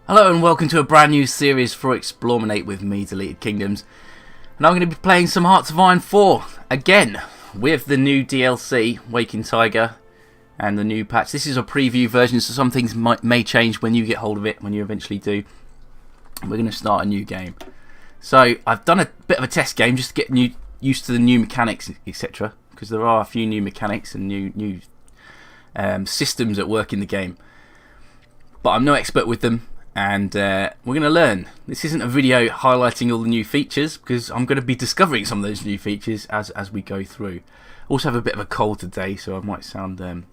Hello and welcome to a brand new series for Explorminate with me, Deleted Kingdoms. And I'm going to be playing some Hearts of Iron 4 again with the new DLC, Waking Tiger, and the new patch. This is a preview version, so some things may change when you get hold of it, when you eventually do. We're going to start a new game. So I've done a bit of a test game just to get used to the new mechanics, etc. Because there are a few new mechanics and new systems at work in the game. But I'm no expert with them. And we're going to learn. This isn't a video highlighting all the new features because I'm going to be discovering some of those new features as we go through. Also have a bit of a cold today, so I might sound a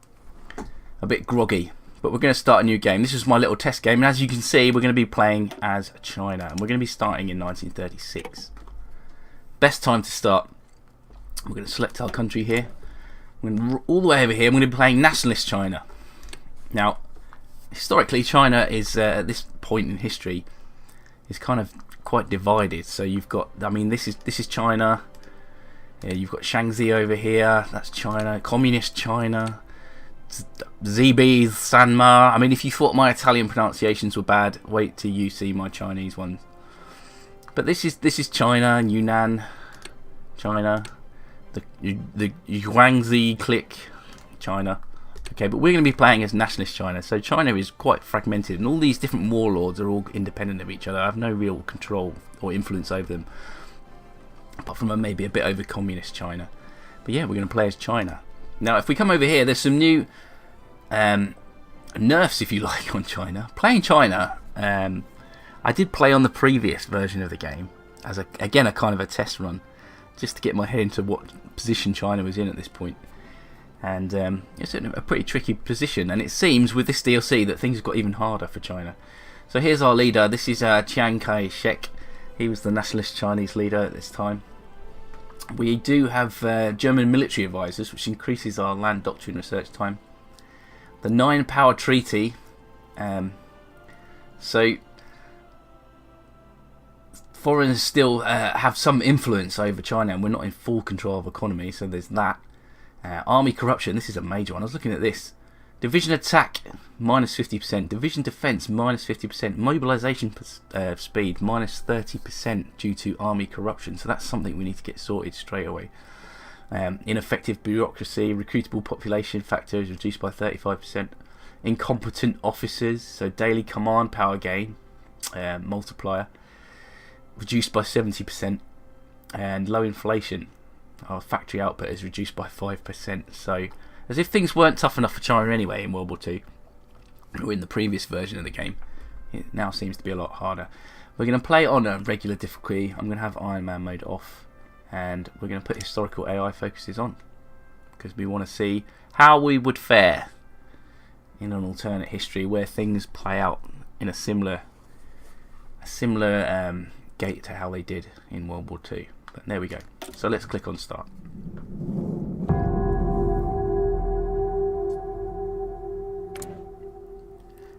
bit groggy. But we're going to start a new game. This is my little test game, and as you can see, we're going to be playing as China, and we're going to be starting in 1936. Best time to start. We're going to select our country here. We're going to, all the way over here, I'm going to be playing Nationalist China. Now, historically, China is at this point in history is kind of quite divided. So you've got, I mean, this is China. Yeah, you've got Shaanxi over here. That's China. Communist China. ZB, Sanma. I mean, if you thought my Italian pronunciations were bad, wait till you see my Chinese ones. But this is China, Yunnan, China, the Guangxi clique, China. Okay, but we're going to be playing as Nationalist China, so China is quite fragmented, and all these different warlords are all independent of each other. I have no real control or influence over them, apart from maybe a bit over Communist China. But yeah, we're going to play as China. Now, if we come over here, there's some new nerfs, if you like, on China. Playing China, I did play on the previous version of the game, as again a kind of a test run, just to get my head into what position China was in at this point. And it's in a pretty tricky position, and it seems with this DLC that things have got even harder for China. So here's our leader. This is Chiang Kai-shek. He was the nationalist Chinese leader at this time. We do have German military advisors, which increases our land doctrine research time. The 9-power treaty. So foreigners still have some influence over China, and we're not in full control of economy, so there's that. Army corruption, this is a major one. I was looking at this. Division attack, minus 50%. Division defense, minus 50%. Mobilization speed, minus 30% due to army corruption. So that's something we need to get sorted straight away. Ineffective bureaucracy, recruitable population factor is reduced by 35%. Incompetent officers, so daily command power gain, multiplier, reduced by 70%. And low inflation. Our factory output is reduced by 5%. So, as if things weren't tough enough for China anyway in World War II, or in the previous version of the game, it now seems to be a lot harder. We're going to play on a regular difficulty. I'm going to have Iron Man mode off, and we're going to put historical AI focuses on, because we want to see how we would fare in an alternate history where things play out in a similar gate to how they did in World War II. But there we go. So let's click on start.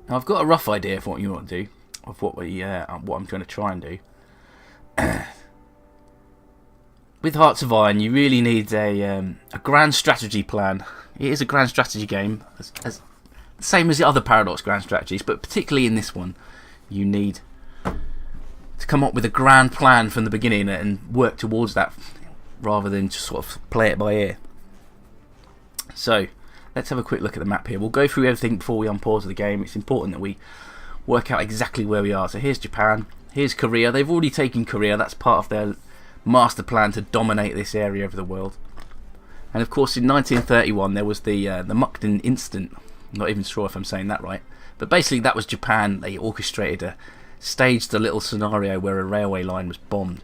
Now I've got a rough idea of what you want to do, of what I'm going to try and do. With Hearts of Iron, you really need a grand strategy plan. It is a grand strategy game, as same as the other Paradox grand strategies, but particularly in this one, you need to come up with a grand plan from the beginning and work towards that, rather than just sort of play it by ear. So let's have a quick look at the map here. We'll go through everything before we unpause the game. It's important that we work out exactly where we are. So here's Japan, here's Korea. They've already taken Korea. That's part of their master plan to dominate this area of the world. And of course in 1931 there was the Mukden incident. I'm not even sure if I'm saying that right, but basically that was Japan. They orchestrated staged a little scenario where a railway line was bombed,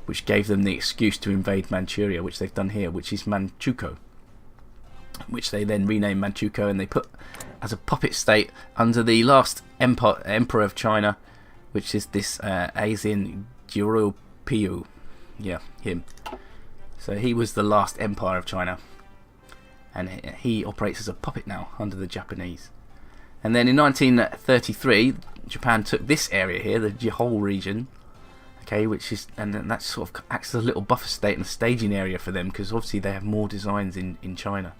which gave them the excuse to invade Manchuria, which they've done here, which is Manchukuo, which they then renamed Manchukuo, and they put as a puppet state under the last emperor of China, which is this Asian Jiropiu. Yeah, him. So he was the last empire of China, and he operates as a puppet now under the Japanese. And then in 1933, Japan took this area here, the whole region, okay, which is, and then that sort of acts as a little buffer state and a staging area for them, because obviously they have more designs in China.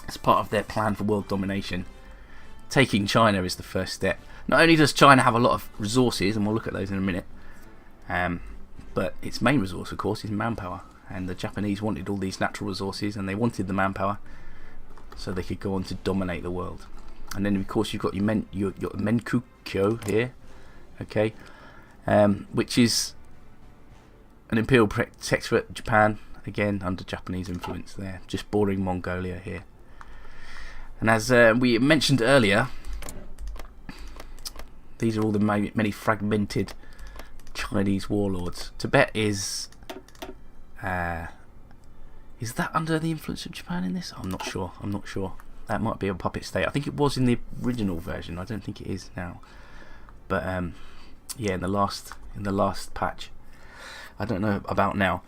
As part of their plan for world domination, taking China is the first step. Not only does China have a lot of resources, and we'll look at those in a minute, but its main resource, of course, is manpower. And the Japanese wanted all these natural resources, and they wanted the manpower so they could go on to dominate the world. And then, of course, you've got your Menkukyo here, okay, which is an imperial protectorate, Japan, again under Japanese influence there, just bordering Mongolia here. And as we mentioned earlier, these are all the many fragmented Chinese warlords. Tibet is that under the influence of Japan in this? I'm not sure. That might be a puppet state. I think it was in the original version. I don't think it is now. But yeah, in the last patch. I don't know about now.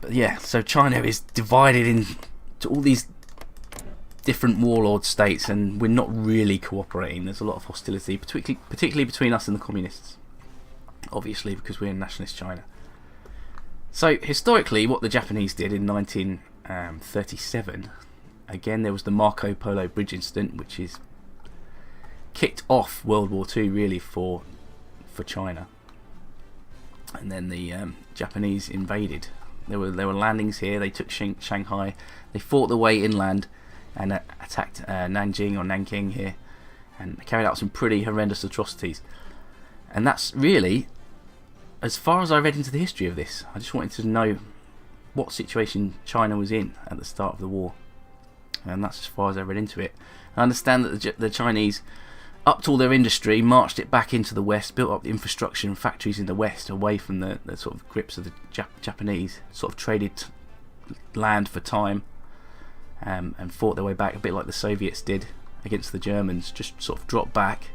But yeah, so China is divided into all these different warlord states, and we're not really cooperating. There's a lot of hostility, particularly between us and the communists. Obviously, because we're in nationalist China. So historically, what the Japanese did in 1937, again there was the Marco Polo Bridge incident, which is kicked off World War II really for China. And then the Japanese invaded. There were landings here. They took Shanghai. They fought their way inland and attacked Nanjing or Nanking here, and carried out some pretty horrendous atrocities. And that's really, as far as I read into the history of this, I just wanted to know what situation China was in at the start of the war, and that's as far as I read into it. I understand that the Chinese upped all their industry, marched it back into the west, built up the infrastructure and factories in the west, away from the sort of grips of the Japanese, sort of traded land for time, and fought their way back, a bit like the Soviets did against the Germans. Just sort of dropped back,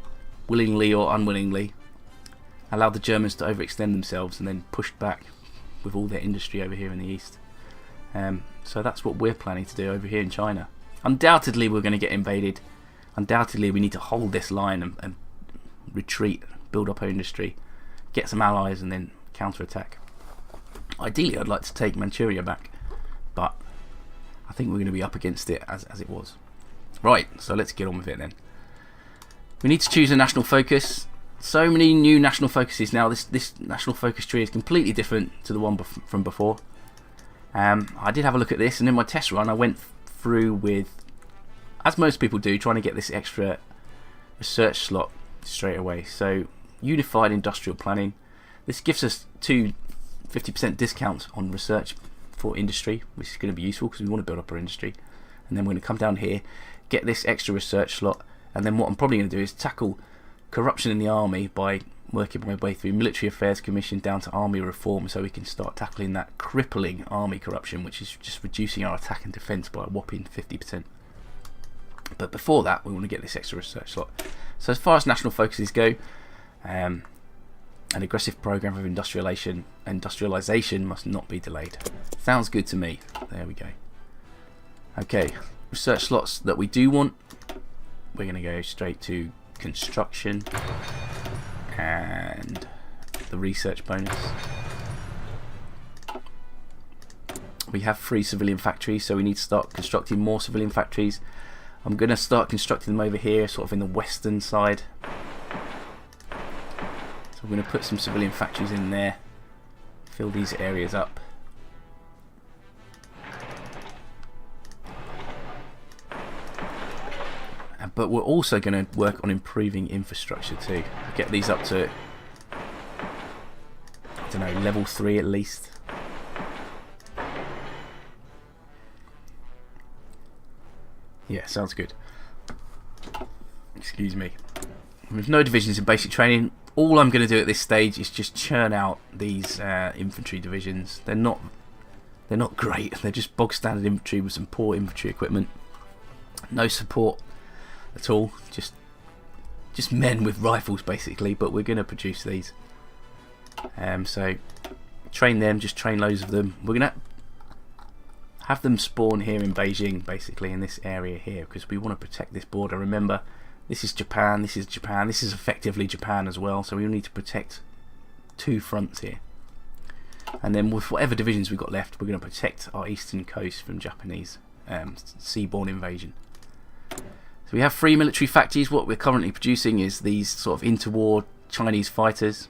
willingly or unwillingly, allowed the Germans to overextend themselves, and then pushed back with all their industry over here in the east. So that's what we're planning to do over here in China. Undoubtedly we're going to get invaded. Undoubtedly we need to hold this line and retreat, build up our industry, get some allies, and then counter-attack. Ideally I'd like to take Manchuria back, but I think we're going to be up against it as it was. Right, so let's get on with it then. We need to choose a national focus. So many new national focuses now. This national focus tree is completely different to the one from before. I did have a look at this, and in my test run I went through with, as most people do, trying to get this extra research slot straight away. So unified industrial planning. This gives us 50% discounts on research for industry, which is going to be useful because we want to build up our industry. And then we're going to come down here, get this extra research slot, and then what I'm probably going to do is tackle corruption in the army by working my way through Military Affairs Commission down to army reform, so we can start tackling that crippling army corruption, which is just reducing our attack and defence by a whopping 50%. But before that, we want to get this extra research slot. So as far as national focuses go, an aggressive program of industrialization must not be delayed. Sounds good to me. There we go. Okay, research slots that we do want, we're going to go straight to construction and the research bonus. We have 3 civilian factories, so we need to start constructing more civilian factories. I'm going to start constructing them over here, sort of in the western side. So we're going to put some civilian factories in there, fill these areas up. But we're also going to work on improving infrastructure too. Get these up to, I don't know, level 3 at least. Yeah, sounds good. Excuse me. With no divisions in basic training, all I'm going to do at this stage is just churn out these infantry divisions. They're not great. They're just bog standard infantry with some poor infantry equipment. No support at all. Just men with rifles basically. But we're going to produce these. So train them. Just train loads of them. We're going to have them spawn here in Beijing, basically in this area here, because we want to protect this border. Remember, this is Japan, this is Japan, this is effectively Japan as well, so we need to protect 2 fronts here. And then with whatever divisions we've got left, we're going to protect our eastern coast from Japanese seaborne invasion. So we have 3 military factories. What we're currently producing is these sort of interwar Chinese fighters.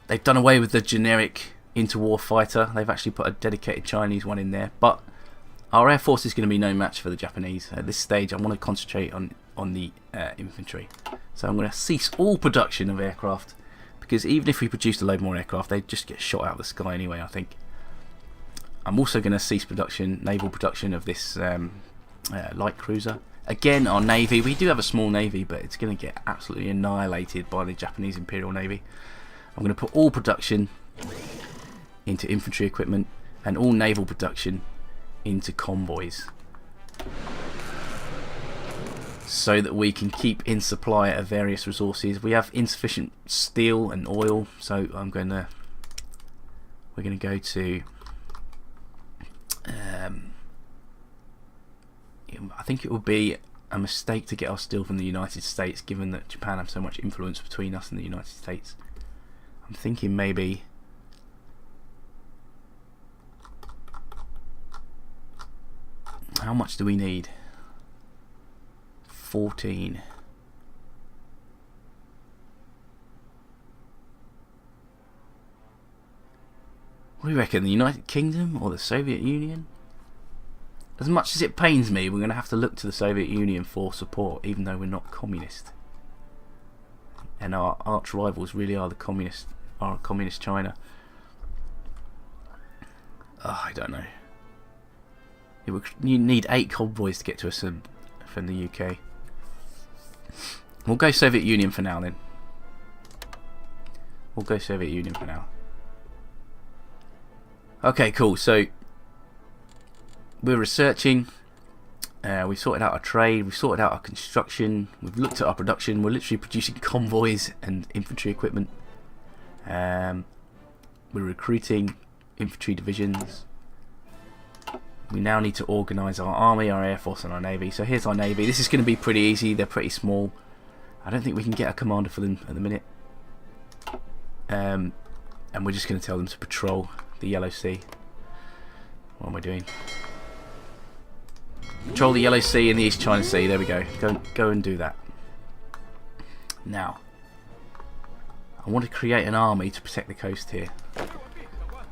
They've done away with the generic interwar fighter. They've actually put a dedicated Chinese one in there. But our air force is going to be no match for the Japanese. At this stage, I want to concentrate on the infantry. So I'm going to cease all production of aircraft, because even if we produced a load more aircraft, they'd just get shot out of the sky anyway, I think. I'm also going to cease production, naval production of this light cruiser. Again, our navy, we do have a small navy, but it's going to get absolutely annihilated by the Japanese Imperial Navy. I'm going to put all production into infantry equipment and all naval production into convoys, so that we can keep in supply of various resources. We have insufficient steel and oil, so we're going to go to I think it would be a mistake to get our steel from the United States, given that Japan have so much influence between us and the United States. I'm thinking maybe how much do we need? 14. What do you reckon, the United Kingdom or the Soviet Union? As much as it pains me, we're going to have to look to the Soviet Union for support, even though we're not communist. And our arch rivals really are communist China. Oh, I don't know. You need 8 convoys to get to us from the UK. We'll go Soviet Union for now then. We'll go Soviet Union for now. Okay, cool. So we're researching. We've sorted out our trade. We've sorted out our construction. We've looked at our production. We're literally producing convoys and infantry equipment. We're recruiting infantry divisions. We now need to organise our army, our air force and our navy. So here's our navy. This is going to be pretty easy. They're pretty small. I don't think we can get a commander for them at the minute. And we're just going to tell them to patrol the Yellow Sea. What am I doing? Patrol the Yellow Sea and the East China Sea. There we go. Go and do that. Now, I want to create an army to protect the coast here.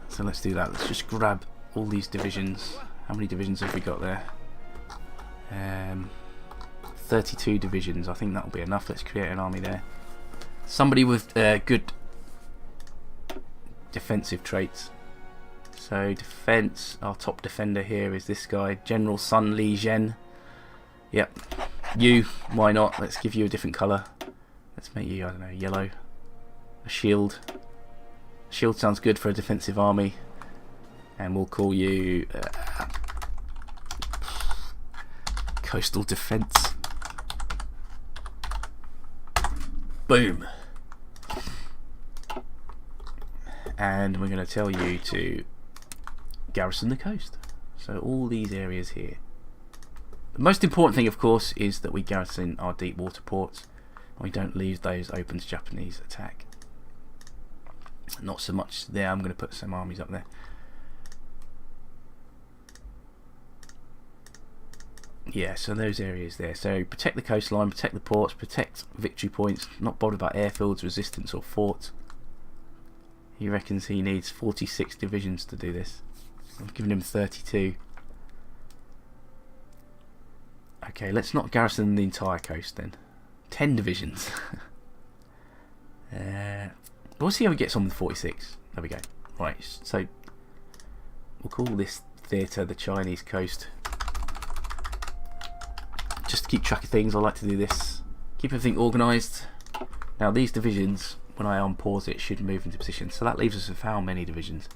So let's do that. Let's just grab all these divisions. How many divisions have we got there? 32 divisions. I think that'll be enough. Let's create an army there. Somebody with good defensive traits. So defense, our top defender here is this guy, General Sun Li Zhen. Yep. You, why not? Let's give you a different colour. Let's make you, I don't know, yellow. A shield. Shield sounds good for a defensive army. And we'll call you Coastal Defence. Boom. And we're going to tell you to garrison the coast. So all these areas here. The most important thing, of course, is that we garrison our deep water ports and we don't leave those open to Japanese attack. Not so much there. I'm going to put some armies up there. Yeah, so those areas there. So protect the coastline, protect the ports, protect victory points. Not bothered about airfields, resistance or forts. He reckons he needs 46 divisions to do this. I've given him 32. Okay, let's not garrison the entire coast then. 10 divisions. We'll see how he gets on with 46. There we go. Right, so we'll call this theatre the Chinese coast. Just to keep track of things, I like to do this. Keep everything organised. Now these divisions, when I unpause it, should move into position. So that leaves us with how many divisions?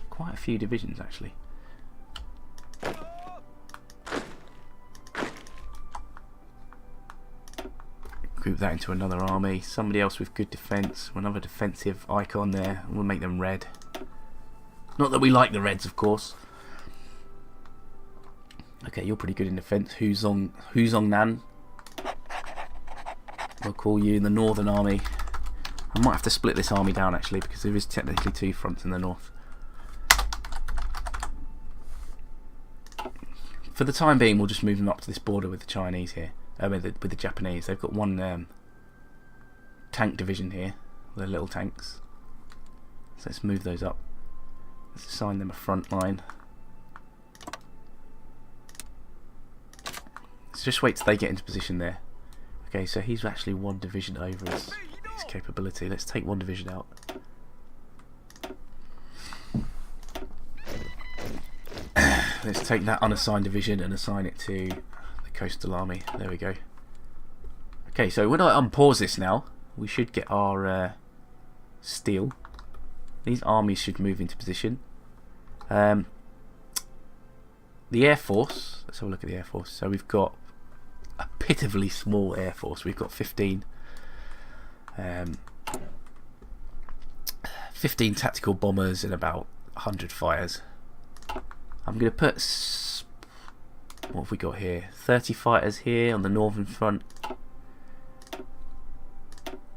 Quite a few divisions actually. Group that into another army. Somebody else with good defence. Another defensive icon there. We'll make them red. Not that we like the reds, of course. Okay, you're pretty good in defence. Huzong Nan. We'll call you the Northern Army. I might have to split this army down actually, because there is technically 2 fronts in the north. For the time being, we'll just move them up to this border with the Chinese here, with the Japanese. They've got one tank division here, their little tanks. So let's move those up. Let's assign them a front line. Let's just wait till they get into position there. Okay, so he's actually 1 division over his capability. Let's take 1 division out. Let's take that unassigned division and assign it to the coastal army. There we go. Okay, so when I unpause this now, we should get our steel. These armies should move into position. The Air Force, let's have a look at the Air Force. So we've got a pitifully small Air Force. We've got 15 tactical bombers and about 100 fighters. I'm going to put, what have we got here? 30 fighters here on the northern front.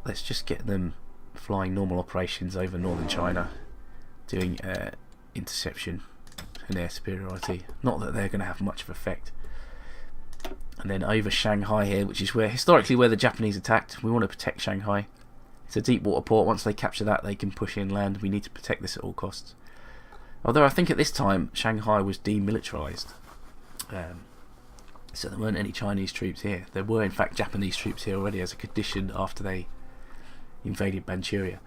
Let's just get them flying normal operations over northern China, doing interception and air superiority. Not that they're going to have much of effect. And then over Shanghai here, which is historically where the Japanese attacked. We want to protect Shanghai. It's a deep water port. Once they capture that, they can push inland. We need to protect this at all costs. Although I think at this time Shanghai was demilitarized, so there weren't any Chinese troops here. There were in fact Japanese troops here already as a condition after they invaded Manchuria.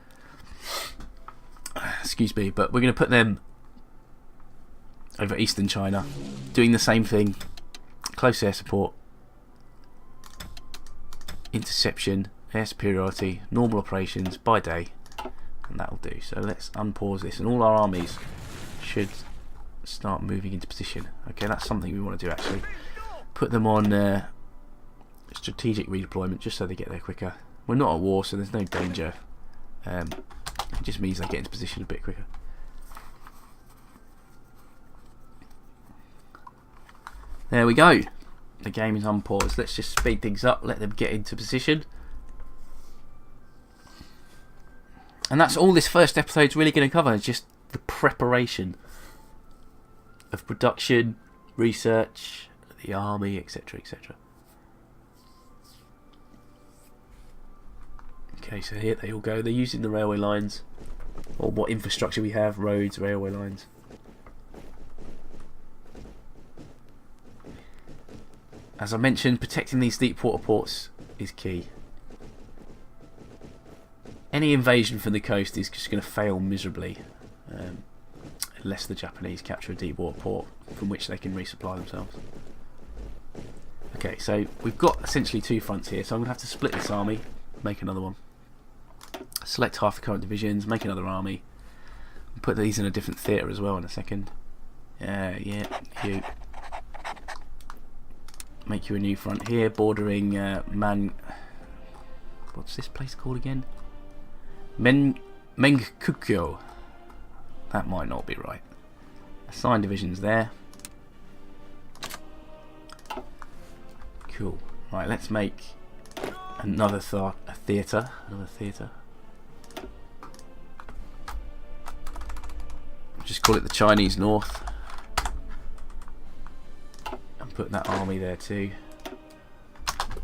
Excuse me, but we're going to put them over eastern China, doing the same thing: close air support, interception, air superiority, normal operations by day, and that'll do. So let's unpause this, and all our armies should start moving into position. Okay, that's something we want to do actually. Put them on strategic redeployment just so they get there quicker. We're not at war, so there's no danger. It just means they get into position a bit quicker. There we go. The game is unpaused. Let's just speed things up, let them get into position. And that's all this first episode's really going to cover. It's just the preparation of production, research, the army, etc, etc. Okay, so here they all go. They're using the railway lines, or what infrastructure we have: roads, railway lines. As I mentioned, protecting these deep water ports is key. Any invasion from the coast is just going to fail miserably, unless the Japanese capture a deep water port from which they can resupply themselves. Okay, so we've got essentially 2 fronts here, so I'm going to have to split this army, make another one. Select half the current divisions, make another army, and put these in a different theatre as well in a second. Yeah, you. Make you a new front here, bordering what's this place called again? Mengkukyo. That might not be right. Assign divisions there. Cool. Right, let's make another theatre. Just call it the Chinese North. And put that army there too.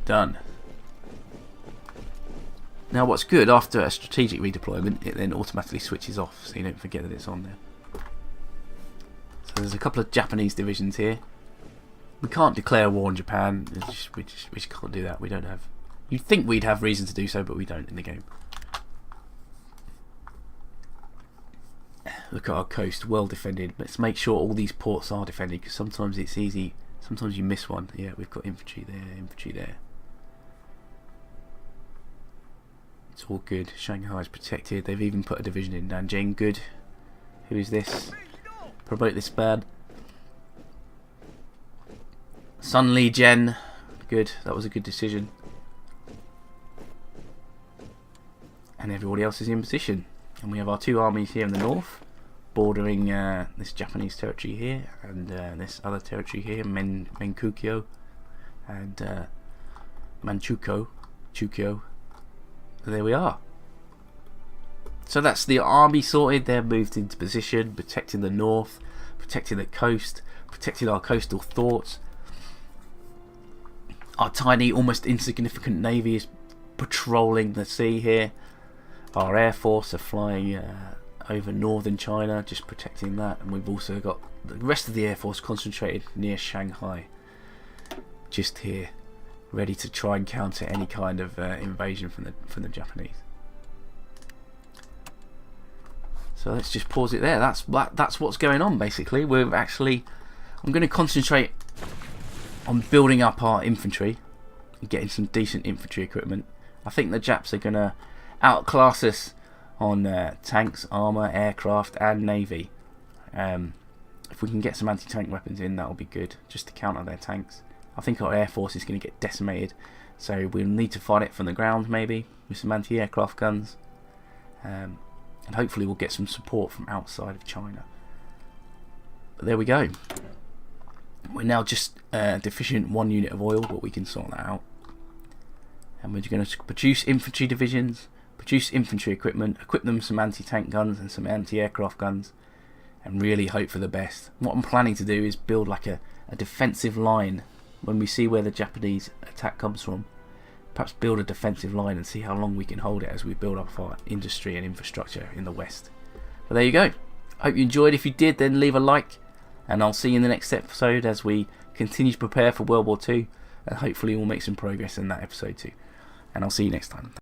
Done. Now what's good, after a strategic redeployment, it then automatically switches off, so you don't forget that it's on there. So there's a couple of Japanese divisions here. We can't declare war on Japan. We just can't do that. We don't have. You'd think we'd have reason to do so, but we don't in the game. Look at our coast, well defended. Let's make sure all these ports are defended, because sometimes it's easy. Sometimes you miss one. Yeah, we've got infantry there, infantry there. It's all good. Shanghai is protected. They've even put a division in Nanjing. Good. Who is this? Promote this man. Sun Li Gen. Good. That was a good decision. And everybody else is in position. And we have our 2 armies here in the north, bordering this Japanese territory here, and this other territory here, Menkukyo and Manchukuo. There we are. So that's the army sorted. They're moved into position, protecting the north, protecting the coast, protecting our coastal thoughts. Our tiny, almost insignificant navy is patrolling the sea here. Our air force are flying over northern China, just protecting that. And we've also got the rest of the air force concentrated near Shanghai, just here, ready to try and counter any kind of invasion from the Japanese. So let's just pause it there. That's what's going on basically. I'm going to concentrate on building up our infantry and getting some decent infantry equipment. I think the Japs are going to outclass us on tanks, armour, aircraft and navy. If we can get some anti-tank weapons in, that'll be good, just to counter their tanks. I think our air force is going to get decimated, so we'll need to fight it from the ground maybe with some anti-aircraft guns. And hopefully we'll get some support from outside of China. But there we go. We're now just deficient 1 unit of oil, but we can sort that out. And we're going to produce infantry divisions, produce infantry equipment, equip them some anti-tank guns and some anti-aircraft guns, and really hope for the best. What I'm planning to do is build like a defensive line when we see where the Japanese attack comes from. Perhaps build a defensive line and see how long we can hold it as we build up our industry and infrastructure in the west. But there you go. Hope you enjoyed. If you did, then leave a like, and I'll see you in the next episode as we continue to prepare for World War II, and hopefully we'll make some progress in that episode too. And I'll see you next time.